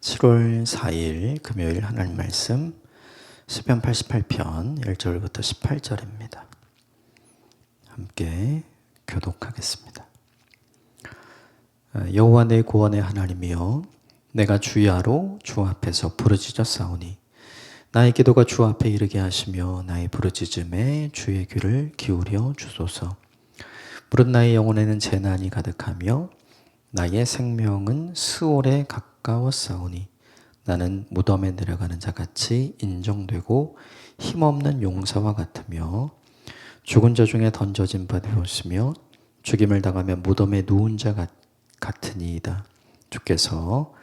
7월 4일 금요일 하나님 말씀 시편 88편 1절부터 18절입니다. 함께 교독하겠습니다. 여호와 내 구원의 하나님이여, 내가 주야로 주 앞에서 부르짖었사오니 나의 기도가 주 앞에 이르게 하시며 나의 부르짖음에 주의 귀를 기울여 주소서. 무릇 나의 영혼에는 재난이 가득하며 나의 생명은 스올에 가까웠사오니 나는 무덤에 내려가는 자같이 인정되고 힘없는 용사와 같으며 죽은 자 중에 던져진 바 되었으며 죽임을 당하며 무덤에 누운 자 같으니이다. 주께서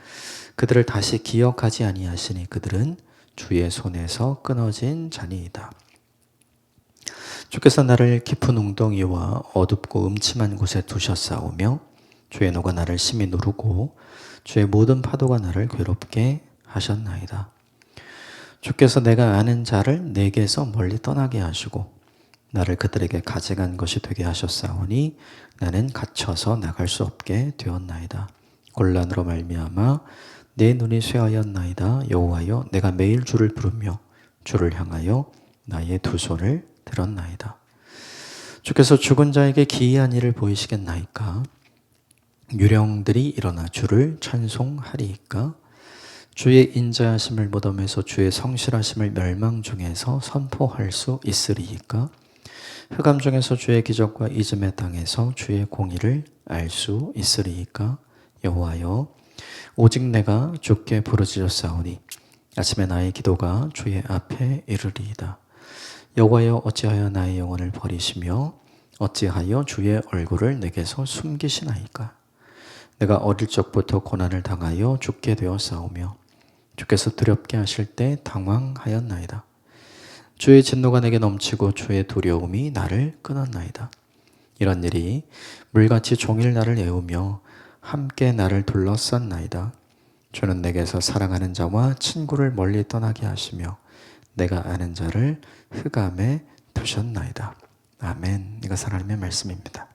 그들을 다시 기억하지 아니하시니 그들은 주의 손에서 끊어진 자니이다. 주께서 나를 깊은 웅덩이와 어둡고 음침한 곳에 두셨사오며 주의 노가 나를 심히 누르고 주의 모든 파도가 나를 괴롭게 하셨나이다. 주께서 내가 아는 자를 내게서 멀리 떠나게 하시고 나를 그들에게 가져간 것이 되게 하셨사오니 나는 갇혀서 나갈 수 없게 되었나이다. 곤란으로 말미암아 내 눈이 쇠하였나이다. 여호와여, 내가 매일 주를 부르며 주를 향하여 나의 두 손을 들었나이다. 주께서 죽은 자에게 기이한 일을 보이시겠나이까? 유령들이 일어나 주를 찬송하리이까? 주의 인자하심을 무덤에서 주의 성실하심을 멸망 중에서 선포할 수 있으리이까? 흑암 중에서 주의 기적과 이즘의 땅에서 주의 공의를 알 수 있으리이까? 여호와여, 오직 내가 주께 부르짖었사오니 아침에 나의 기도가 주의 앞에 이르리이다. 여호와여, 어찌하여 나의 영혼을 버리시며 어찌하여 주의 얼굴을 내게서 숨기시나이까? 내가 어릴 적부터 고난을 당하여 죽게 되었사오며 주께서 두렵게 하실 때 당황하였나이다. 주의 진노가 내게 넘치고 주의 두려움이 나를 끊었나이다. 이런 일이 물같이 종일 나를 애우며 함께 나를 둘러쌌나이다. 주는 내게서 사랑하는 자와 친구를 멀리 떠나게 하시며 내가 아는 자를 흑암에 두셨나이다. 아멘. 이것은 하나님의 말씀입니다.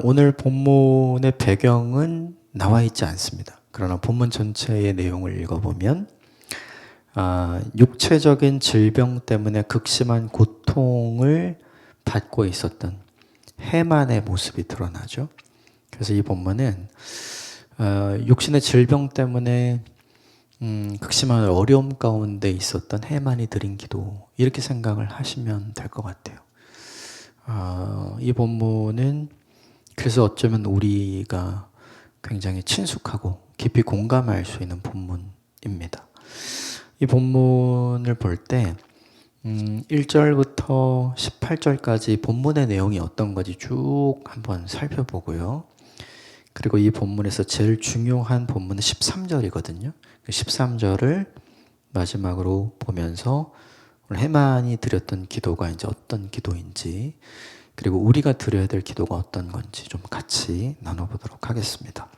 오늘 본문의 배경은 나와 있지 않습니다. 그러나 본문 전체의 내용을 읽어보면 육체적인 질병 때문에 극심한 고통을 받고 있었던 해만의 모습이 드러나죠. 그래서 이 본문은 육신의 질병 때문에 극심한 어려움 가운데 있었던 해만이 드린 기도, 이렇게 생각을 하시면 될 것 같아요. 이 본문은 그래서 어쩌면 우리가 굉장히 친숙하고 깊이 공감할 수 있는 본문입니다. 이 본문을 볼 때 1절부터 18절까지 본문의 내용이 어떤 건지 쭉 한번 살펴보고요. 그리고 이 본문에서 제일 중요한 본문은 13절이거든요. 13절을 마지막으로 보면서 오늘 해만이 드렸던 기도가 이제 어떤 기도인지, 그리고 우리가 드려야 될 기도가 어떤 건지 좀 같이 나눠보도록 하겠습니다.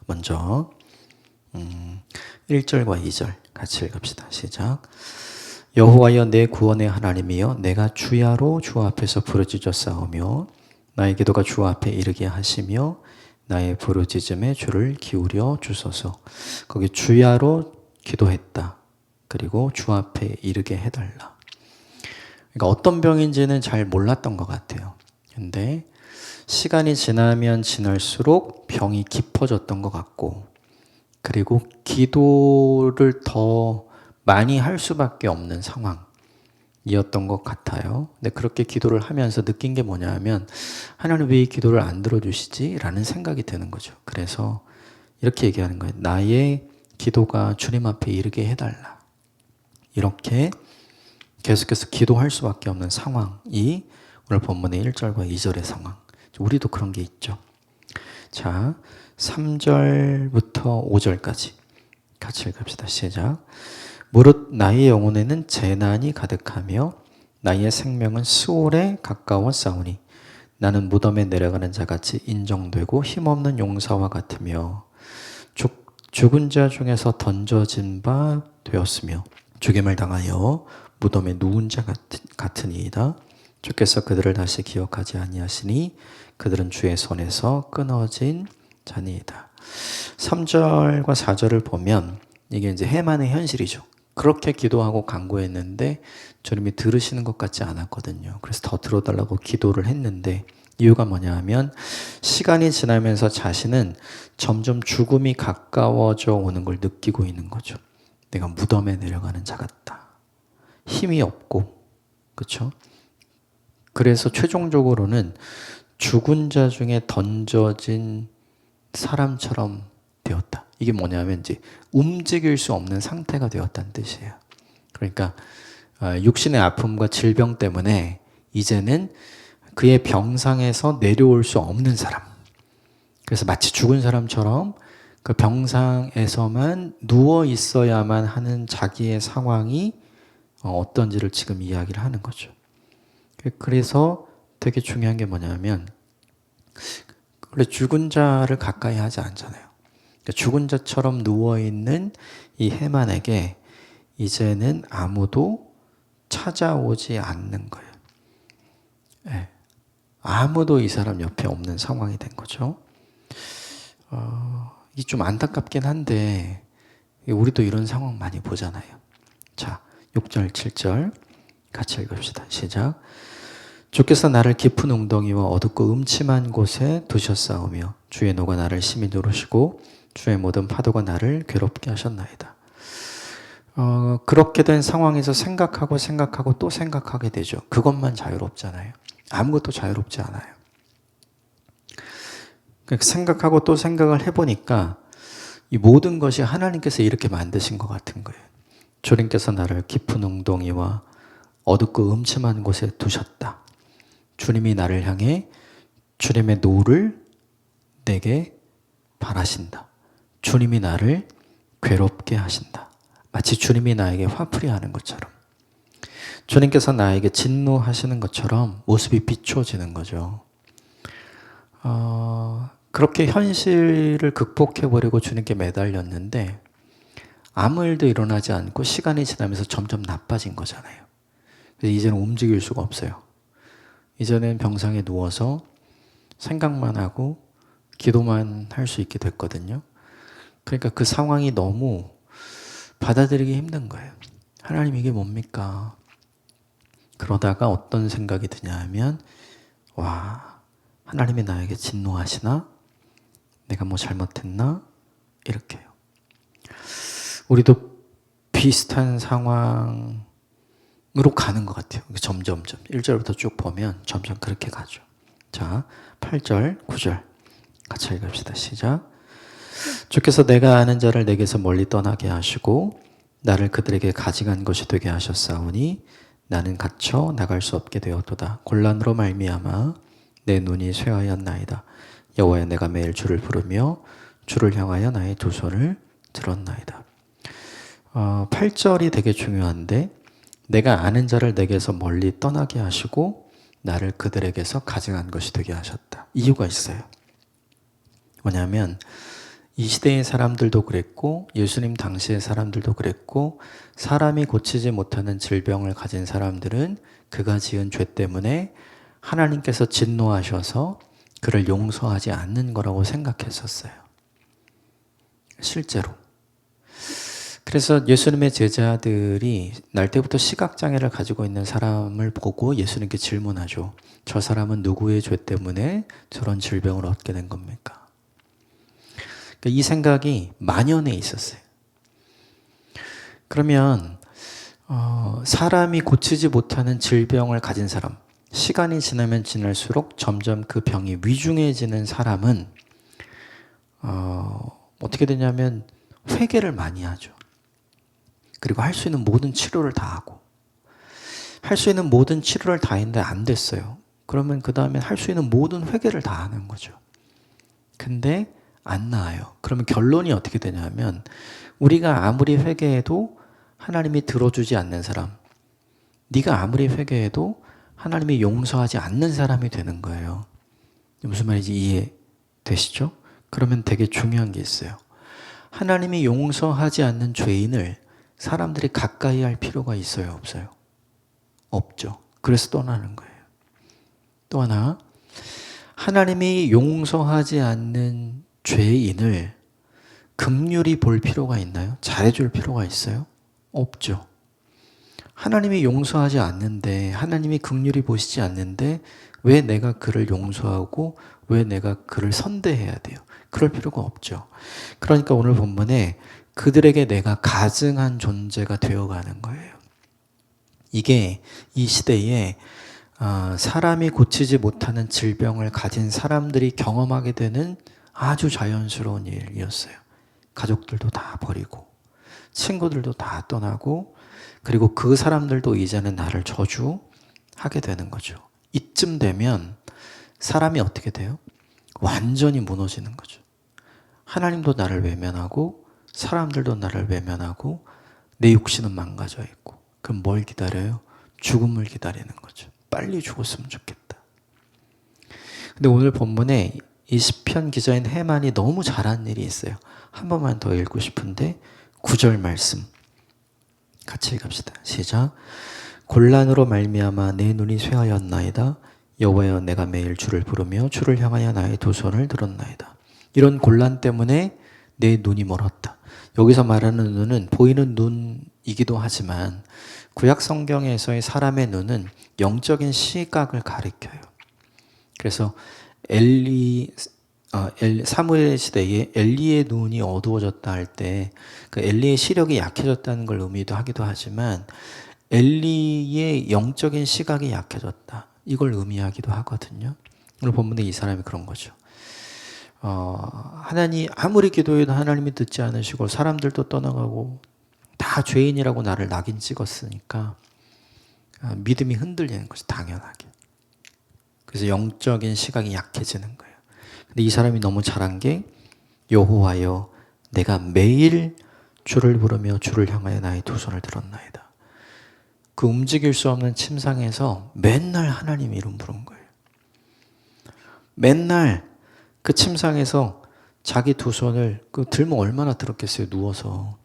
먼저 1절과 2절 같이 읽읍시다. 시작. 여호와여, 내 구원의 하나님이여, 내가 주야로 주 앞에서 부르짖었사오며 나의 기도가 주 앞에 이르게 하시며 나의 부르짖음에 주를 기울여 주소서. 거기 주야로 기도했다. 그리고 주 앞에 이르게 해달라. 그러니까 어떤 병인지는 잘 몰랐던 것 같아요. 근데 시간이 지나면 지날수록 병이 깊어졌던 것 같고, 그리고 기도를 더 많이 할 수밖에 없는 상황이었던 것 같아요. 근데 그렇게 기도를 하면서 느낀 게 뭐냐 하면, 하나님 왜 이 기도를 안 들어주시지? 라는 생각이 드는 거죠. 그래서 이렇게 얘기하는 거예요. 나의 기도가 주님 앞에 이르게 해달라. 이렇게 계속해서 기도할 수밖에 없는 상황이 오늘 본문의 1절과 2절의 상황. 우리도 그런 게 있죠. 자, 3절부터 5절까지 같이 읽읍시다. 시작. 무릇 나의 영혼에는 재난이 가득하며 나의 생명은 스올에 가까웠사오니 나는 무덤에 내려가는 자같이 인정되고 힘없는 용사와 같으며 죽은 자 중에서 던져진 바 되었으며 죽임을 당하여 무덤에 누운 자 같으니이다. 주께서 그들을 다시 기억하지 아니하시니 그들은 주의 손에서 끊어진 자니이다. 3절과 4절을 보면 이게 이제 해만의 현실이죠. 그렇게 기도하고 간구했는데 주님이 들으시는 것 같지 않았거든요. 그래서 더 들어달라고 기도를 했는데 이유가 뭐냐 하면 시간이 지나면서 자신은 점점 죽음이 가까워져 오는 걸 느끼고 있는 거죠. 내가 무덤에 내려가는 자 같다. 힘이 없고, 그렇죠? 그래서 최종적으로는 죽은 자 중에 던져진 사람처럼 되었다. 이게 뭐냐면 이제 움직일 수 없는 상태가 되었다는 뜻이에요. 그러니까 육신의 아픔과 질병 때문에 이제는 그의 병상에서 내려올 수 없는 사람. 그래서 마치 죽은 사람처럼 그 병상에서만 누워 있어야만 하는 자기의 상황이 어떤지를 지금 이야기를 하는 거죠. 그래서 되게 중요한 게 뭐냐면 원래 죽은 자를 가까이 하지 않잖아요. 그러니까 죽은 자처럼 누워있는 이 해만에게 이제는 아무도 찾아오지 않는 거예요. 네. 아무도 이 사람 옆에 없는 상황이 된 거죠. 이게 좀 안타깝긴 한데 우리도 이런 상황 많이 보잖아요. 자, 6절, 7절 같이 읽읍시다. 시작. 주께서 나를 깊은 웅덩이와 어둡고 음침한 곳에 두셨사오며 주의 노가 나를 심히 누르시고 주의 모든 파도가 나를 괴롭게 하셨나이다. 그렇게 된 상황에서 생각하고 또 생각하게 되죠. 그것만 자유롭잖아요. 아무것도 자유롭지 않아요. 생각하고 또 생각을 해보니까 이 모든 것이 하나님께서 이렇게 만드신 것 같은 거예요. 주님께서 나를 깊은 웅덩이와 어둡고 음침한 곳에 두셨다. 주님이 나를 향해 주님의 노를 내게 바라신다. 주님이 나를 괴롭게 하신다. 마치 주님이 나에게 화풀이 하는 것처럼. 주님께서 나에게 진노하시는 것처럼 모습이 비춰지는 거죠. 그렇게 현실을 극복해버리고 주님께 매달렸는데 아무 일도 일어나지 않고 시간이 지나면서 점점 나빠진 거잖아요. 그래서 이제는 움직일 수가 없어요. 이제는 병상에 누워서 생각만 하고 기도만 할 수 있게 됐거든요. 그러니까 그 상황이 너무 받아들이기 힘든 거예요. 하나님 이게 뭡니까? 그러다가 어떤 생각이 드냐 하면 와, 하나님이 나에게 진노하시나? 내가 뭐 잘못했나? 이렇게요. 우리도 비슷한 상황으로 가는 것 같아요. 점점점 1절부터 쭉 보면 점점 그렇게 가죠. 자, 8절, 9절 같이 읽읍시다. 시작. 주께서 내가 아는 자를 내게서 멀리 떠나게 하시고 나를 그들에게 가증한 것이 되게 하셨사오니 나는 갇혀 나갈 수 없게 되었도다. 곤란으로 말미암아 내 눈이 쇠하였나이다. 여호와여 내가 매일 주를 부르며 주를 향하여 나의 두 손을 들었나이다. 8절이 되게 중요한데 내가 아는 자를 내게서 멀리 떠나게 하시고 나를 그들에게서 가증한 것이 되게 하셨다. 이유가 있어요. 뭐냐면 이 시대의 사람들도 그랬고 예수님 당시의 사람들도 그랬고 사람이 고치지 못하는 질병을 가진 사람들은 그가 지은 죄 때문에 하나님께서 진노하셔서 그를 용서하지 않는 거라고 생각했었어요. 실제로. 그래서 예수님의 제자들이 날 때부터 시각장애를 가지고 있는 사람을 보고 예수님께 질문하죠. 저 사람은 누구의 죄 때문에 저런 질병을 얻게 된 겁니까? 이 생각이 만연해 있었어요. 그러면 사람이 고치지 못하는 질병을 가진 사람, 시간이 지나면 지날수록 점점 그 병이 위중해지는 사람은 어떻게 되냐면 회개를 많이 하죠. 그리고 할 수 있는 모든 치료를 다 하고 할 수 있는 모든 치료를 다 했는데 안 됐어요. 그러면 그 다음에 할 수 있는 모든 회개를 다 하는 거죠. 근데 안 나아요. 그러면 결론이 어떻게 되냐면 우리가 아무리 회개해도 하나님이 들어주지 않는 사람, 네가 아무리 회개해도 하나님이 용서하지 않는 사람이 되는 거예요. 무슨 말인지 이해되시죠? 그러면 되게 중요한 게 있어요. 하나님이 용서하지 않는 죄인을 사람들이 가까이 할 필요가 있어요? 없어요? 없죠. 그래서 떠나는 거예요. 또 하나, 하나님이 용서하지 않는 죄인을 긍휼히 볼 필요가 있나요? 잘해줄 필요가 있어요? 없죠. 하나님이 용서하지 않는데, 하나님이 긍휼히 보시지 않는데 왜 내가 그를 용서하고 왜 내가 그를 선대해야 돼요? 그럴 필요가 없죠. 그러니까 오늘 본문에 그들에게 내가 가증한 존재가 되어가는 거예요. 이게 이 시대에 사람이 고치지 못하는 질병을 가진 사람들이 경험하게 되는 아주 자연스러운 일이었어요. 가족들도 다 버리고 친구들도 다 떠나고 그리고 그 사람들도 이제는 나를 저주하게 되는 거죠. 이쯤 되면 사람이 어떻게 돼요? 완전히 무너지는 거죠. 하나님도 나를 외면하고 사람들도 나를 외면하고 내 육신은 망가져 있고 그럼 뭘 기다려요? 죽음을 기다리는 거죠. 빨리 죽었으면 좋겠다. 근데 오늘 본문에 이 시편 기자인 해만이 너무 잘한 일이 있어요. 한 번만 더 읽고 싶은데 9절 말씀 같이 읽읍시다. 시작. 곤란으로 말미암아 내 눈이 쇠하였나이다. 여호와여 내가 매일 주를 부르며 주를 향하여 나의 두 손을 들었나이다. 이런 곤란 때문에 내 눈이 멀었다. 여기서 말하는 눈은 보이는 눈이기도 하지만 구약 성경에서의 사람의 눈은 영적인 시각을 가리켜요. 그래서 사무엘 시대에 엘리의 눈이 어두워졌다 할 때 그 엘리의 시력이 약해졌다는 걸 의미하기도 하지만 엘리의 영적인 시각이 약해졌다. 이걸 의미하기도 하거든요. 오늘 본문에 이 사람이 그런 거죠. 하나님 아무리 기도해도 하나님이 듣지 않으시고 사람들도 떠나가고 다 죄인이라고 나를 낙인 찍었으니까 믿음이 흔들리는 거죠. 당연하게. 그래서 영적인 시각이 약해지는 거예요. 근데 이 사람이 너무 잘한 게 여호와여 내가 매일 주를 부르며 주를 향하여 나의 두 손을 들었나이다. 그 움직일 수 없는 침상에서 맨날 하나님 이름 부른 거예요. 맨날 그 침상에서 자기 두 손을 들면 얼마나 들었겠어요. 누워서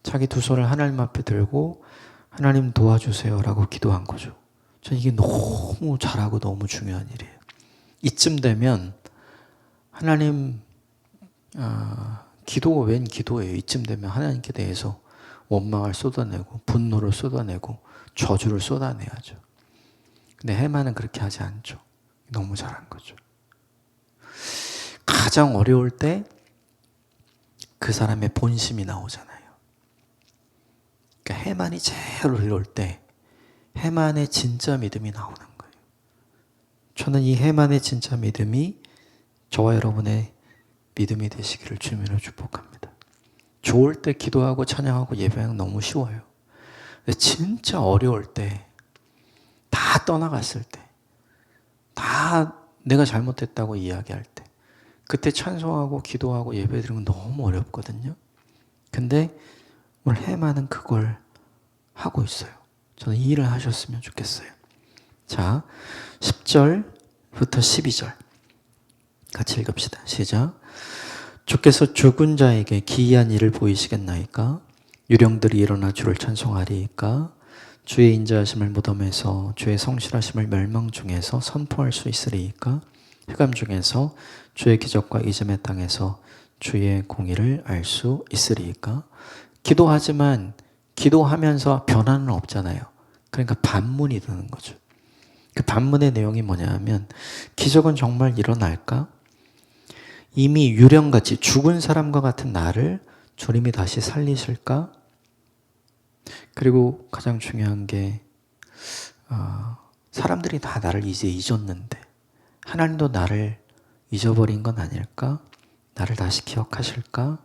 자기 두 손을 하나님 앞에 들고 하나님 도와주세요라고 기도한 거죠. 저는 이게 너무 잘하고 너무 중요한 일이에요. 이쯤 되면 하나님 기도가 웬 기도예요. 이쯤 되면 하나님께 대해서 원망을 쏟아내고 분노를 쏟아내고 저주를 쏟아내야죠. 근데 해만은 그렇게 하지 않죠. 너무 잘한 거죠. 가장 어려울 때 그 사람의 본심이 나오잖아요. 그러니까 해만이 제일 어려울 때 해만의 진짜 믿음이 나오는 거예요. 저는 이 해만의 진짜 믿음이 저와 여러분의 믿음이 되시기를 주님으로 축복합니다. 좋을 때 기도하고 찬양하고 예배하는 너무 쉬워요. 근데 진짜 어려울 때, 다 떠나갔을 때, 다 내가 잘못했다고 이야기할 때, 그때 찬송하고 기도하고 예배드리는 건 너무 어렵거든요. 근데 오늘 해만은 그걸 하고 있어요. 저는 이 일을 하셨으면 좋겠어요. 자, 10절부터 12절 같이 읽읍시다. 시작. 주께서 죽은 자에게 기이한 일을 보이시겠나이까? 유령들이 일어나 주를 찬송하리이까? 주의 인자하심을 무덤에서 주의 성실하심을 멸망 중에서 선포할 수 있으리이까? 흑암 중에서 주의 기적과 이즘의 땅에서 주의 공의를 알 수 있으리이까? 기도하지만 기도하면서 변화는 없잖아요. 그러니까 반문이 드는 거죠. 그 반문의 내용이 뭐냐 하면 기적은 정말 일어날까? 이미 유령같이 죽은 사람과 같은 나를 주님이 다시 살리실까? 그리고 가장 중요한 게 사람들이 다 나를 이제 잊었는데 하나님도 나를 잊어버린 건 아닐까? 나를 다시 기억하실까?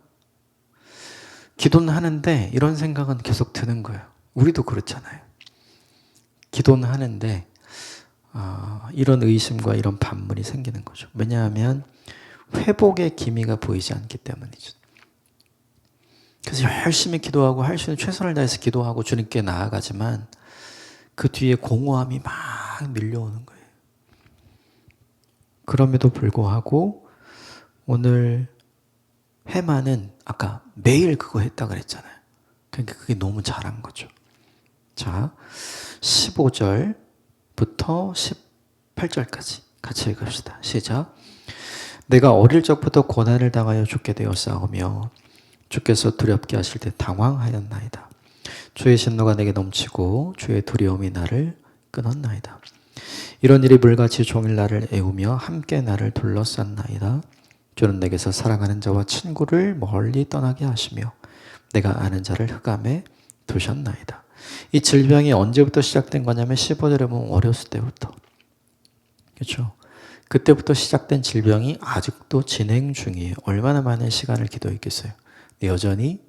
기도는 하는데 이런 생각은 계속 드는 거예요. 우리도 그렇잖아요. 기도는 하는데 이런 의심과 이런 반문이 생기는 거죠. 왜냐하면 회복의 기미가 보이지 않기 때문이죠. 그래서 열심히 기도하고 할 수 있는 최선을 다해서 기도하고 주님께 나아가지만 그 뒤에 공허함이 막 밀려오는 거예요. 그럼에도 불구하고 오늘 해만은 아까 매일 그거 했다 그랬잖아요. 그러니까 그게 너무 잘한 거죠. 자, 15절부터 18절까지 같이 읽읍시다. 시작. 내가 어릴 적부터 고난을 당하여 죽게 되었사오며 주께서 두렵게 하실 때 당황하였나이다. 주의 진노가 내게 넘치고 주의 두려움이 나를 끊었나이다. 이런 일이 물같이 종일 나를 애우며 함께 나를 둘러쌌나이다. 주는 내게서 사랑하는 자와 친구를 멀리 떠나게 하시며 내가 아는 자를 흑암에 두셨나이다. 이 질병이 언제부터 시작된 거냐면 15절에 보면 어렸을 때부터. 그렇죠? 그때부터 시작된 질병이 아직도 진행 중이에요. 얼마나 많은 시간을 기도했겠어요. 여전히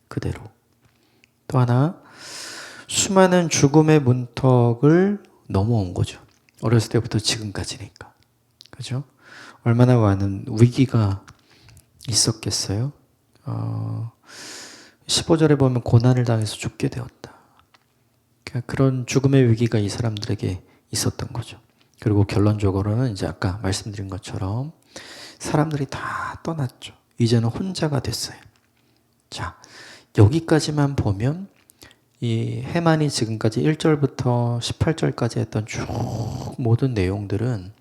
그대로. 또 하나, 수많은 죽음의 문턱을 넘어온 거죠. 어렸을 때부터 지금까지니까. 그죠? 얼마나 많은 위기가 있었겠어요? 15절에 보면 고난을 당해서 죽게 되었다. 그러니까 그런 죽음의 위기가 이 사람들에게 있었던 거죠. 그리고 결론적으로는 이제 아까 말씀드린 것처럼 사람들이 다 떠났죠. 이제는 혼자가 됐어요. 자, 여기까지만 보면 이 해만이 지금까지 1절부터 18절까지 했던 쭉 모든 내용들은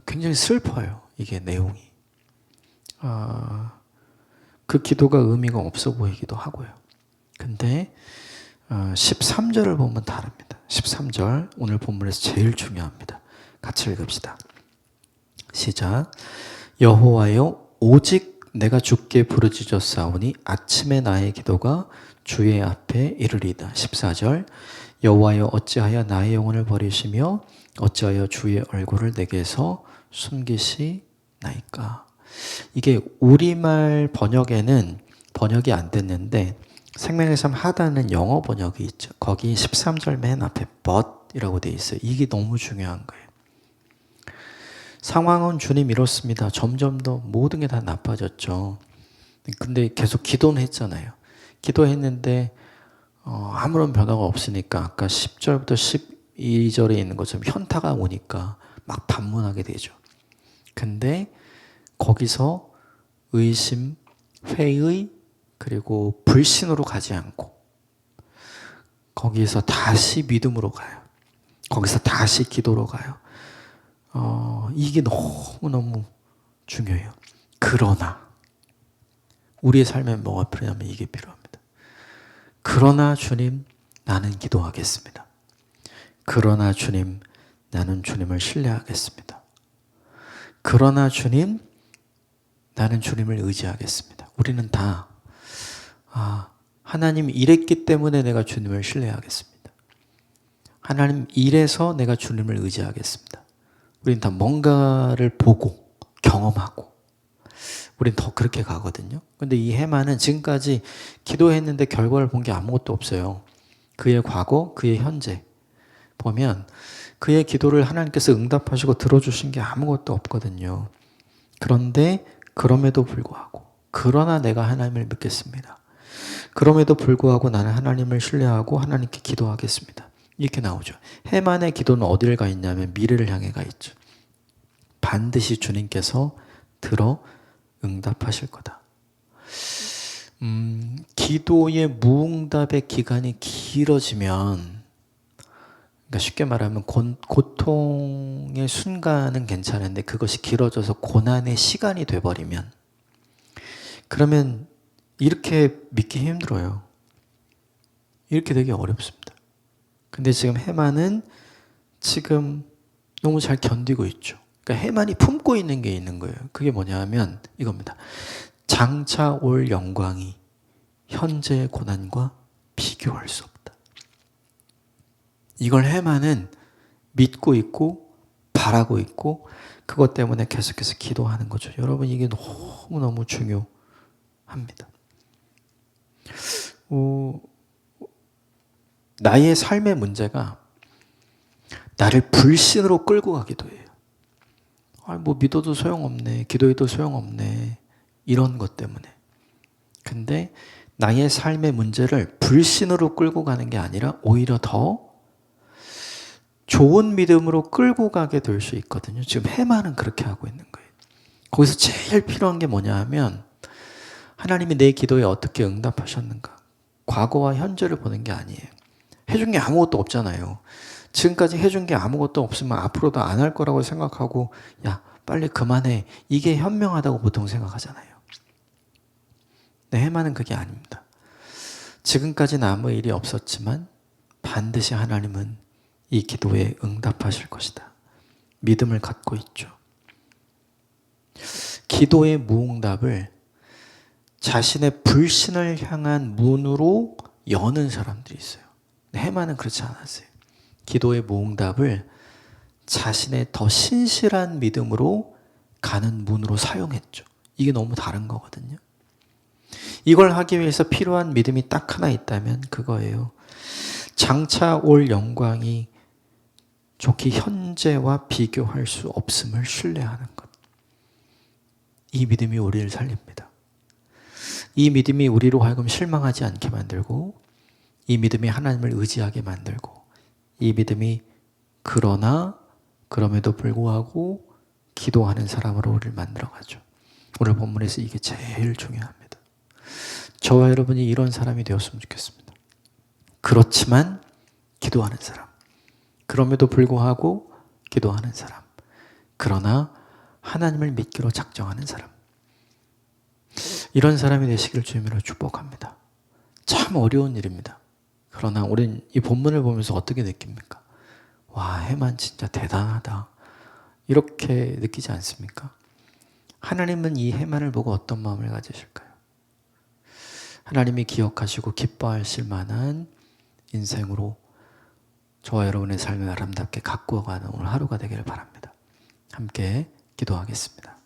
굉장히 슬퍼요. 이게 내용이. 그 기도가 의미가 없어 보이기도 하고요. 근데 13절을 보면 다릅니다. 13절 오늘 본문에서 제일 중요합니다. 같이 읽읍시다. 시작. 여호와여 오직 내가 주께 부르짖었사오니 아침에 나의 기도가 주의 앞에 이르리다. 14절. 여호와여 어찌하여 나의 영혼을 버리시며 어찌하여 주의 얼굴을 내게서 숨기시나이까. 이게 우리말 번역에는 번역이 안 됐는데 생명의 삶 하단은 영어 번역이 있죠. 거기 13절 맨 앞에 but이라고 돼 있어요. 이게 너무 중요한 거예요. 상황은 주님 이렇습니다. 점점 더 모든 게 다 나빠졌죠. 근데 계속 기도는 했잖아요. 기도했는데 아무런 변화가 없으니까 아까 10절부터 12절에 있는 것처럼 현타가 오니까 막 반문하게 되죠. 근데 거기서 의심, 회의, 그리고 불신으로 가지 않고 거기에서 다시 믿음으로 가요. 거기서 다시 기도로 가요. 이게 너무너무 중요해요. 그러나 우리의 삶에 뭐가 필요하면 이게 필요합니다. 그러나 주님, 나는 기도하겠습니다. 그러나 주님, 나는 주님을 신뢰하겠습니다. 그러나 주님, 나는 주님을 의지하겠습니다. 우리는 다 하나님 이랬기 때문에 내가 주님을 신뢰하겠습니다. 하나님 이래서 내가 주님을 의지하겠습니다. 우리는 다 뭔가를 보고 경험하고 우린 더 그렇게 가거든요. 근데 이 해만은 지금까지 기도했는데 결과를 본 게 아무것도 없어요. 그의 과거, 그의 현재 보면 그의 기도를 하나님께서 응답하시고 들어주신 게 아무것도 없거든요. 그런데 그럼에도 불구하고 그러나 내가 하나님을 믿겠습니다. 그럼에도 불구하고 나는 하나님을 신뢰하고 하나님께 기도하겠습니다. 이렇게 나오죠. 해만의 기도는 어디를 가 있냐면 미래를 향해 가 있죠. 반드시 주님께서 들어 응답하실 거다. 기도의 무응답의 기간이 길어지면, 그러니까 쉽게 말하면 고통의 순간은 괜찮은데 그것이 길어져서 고난의 시간이 돼버리면, 그러면 이렇게 믿기 힘들어요. 이렇게 되기 어렵습니다. 근데 지금 해만은 지금 너무 잘 견디고 있죠. 그러니까 해만이 품고 있는 게 있는 거예요. 그게 뭐냐 하면 이겁니다. 장차 올 영광이 현재의 고난과 비교할 수 없다. 이걸 해만은 믿고 있고 바라고 있고 그것 때문에 계속해서 기도하는 거죠. 여러분 이게 너무너무 중요합니다. 나의 삶의 문제가 나를 불신으로 끌고 가기도 해요. 뭐 믿어도 소용없네, 기도해도 소용없네, 이런 것 때문에. 근데 나의 삶의 문제를 불신으로 끌고 가는 게 아니라 오히려 더 좋은 믿음으로 끌고 가게 될 수 있거든요. 지금 해만은 그렇게 하고 있는 거예요. 거기서 제일 필요한 게 뭐냐 하면 하나님이 내 기도에 어떻게 응답하셨는가. 과거와 현재를 보는 게 아니에요. 해준 게 아무것도 없잖아요. 지금까지 해준 게 아무것도 없으면 앞으로도 안 할 거라고 생각하고 야 빨리 그만해. 이게 현명하다고 보통 생각하잖아요. 해만은 그게 아닙니다. 지금까지는 아무 일이 없었지만 반드시 하나님은 이 기도에 응답하실 것이다. 믿음을 갖고 있죠. 기도의 무응답을 자신의 불신을 향한 문으로 여는 사람들이 있어요. 해만은 그렇지 않았어요. 기도의 무응답을 자신의 더 신실한 믿음으로 가는 문으로 사용했죠. 이게 너무 다른 거거든요. 이걸 하기 위해서 필요한 믿음이 딱 하나 있다면 그거예요. 장차 올 영광이 좋게 현재와 비교할 수 없음을 신뢰하는 것. 이 믿음이 우리를 살립니다. 이 믿음이 우리로 하여금 실망하지 않게 만들고, 이 믿음이 하나님을 의지하게 만들고, 이 믿음이 그럼에도 불구하고 기도하는 사람으로 우리를 만들어가죠. 오늘 본문에서 이게 제일 중요합니다. 저와 여러분이 이런 사람이 되었으면 좋겠습니다. 그렇지만 기도하는 사람, 그럼에도 불구하고 기도하는 사람, 그러나 하나님을 믿기로 작정하는 사람, 이런 사람이 되시길 주님으로 축복합니다. 참 어려운 일입니다. 그러나 우린 이 본문을 보면서 어떻게 느낍니까? 와, 해만 진짜 대단하다, 이렇게 느끼지 않습니까? 하나님은 이 해만을 보고 어떤 마음을 가지실까요? 하나님이 기억하시고 기뻐하실 만한 인생으로 저와 여러분의 삶을 아름답게 가꾸어가는 오늘 하루가 되기를 바랍니다. 함께 기도하겠습니다.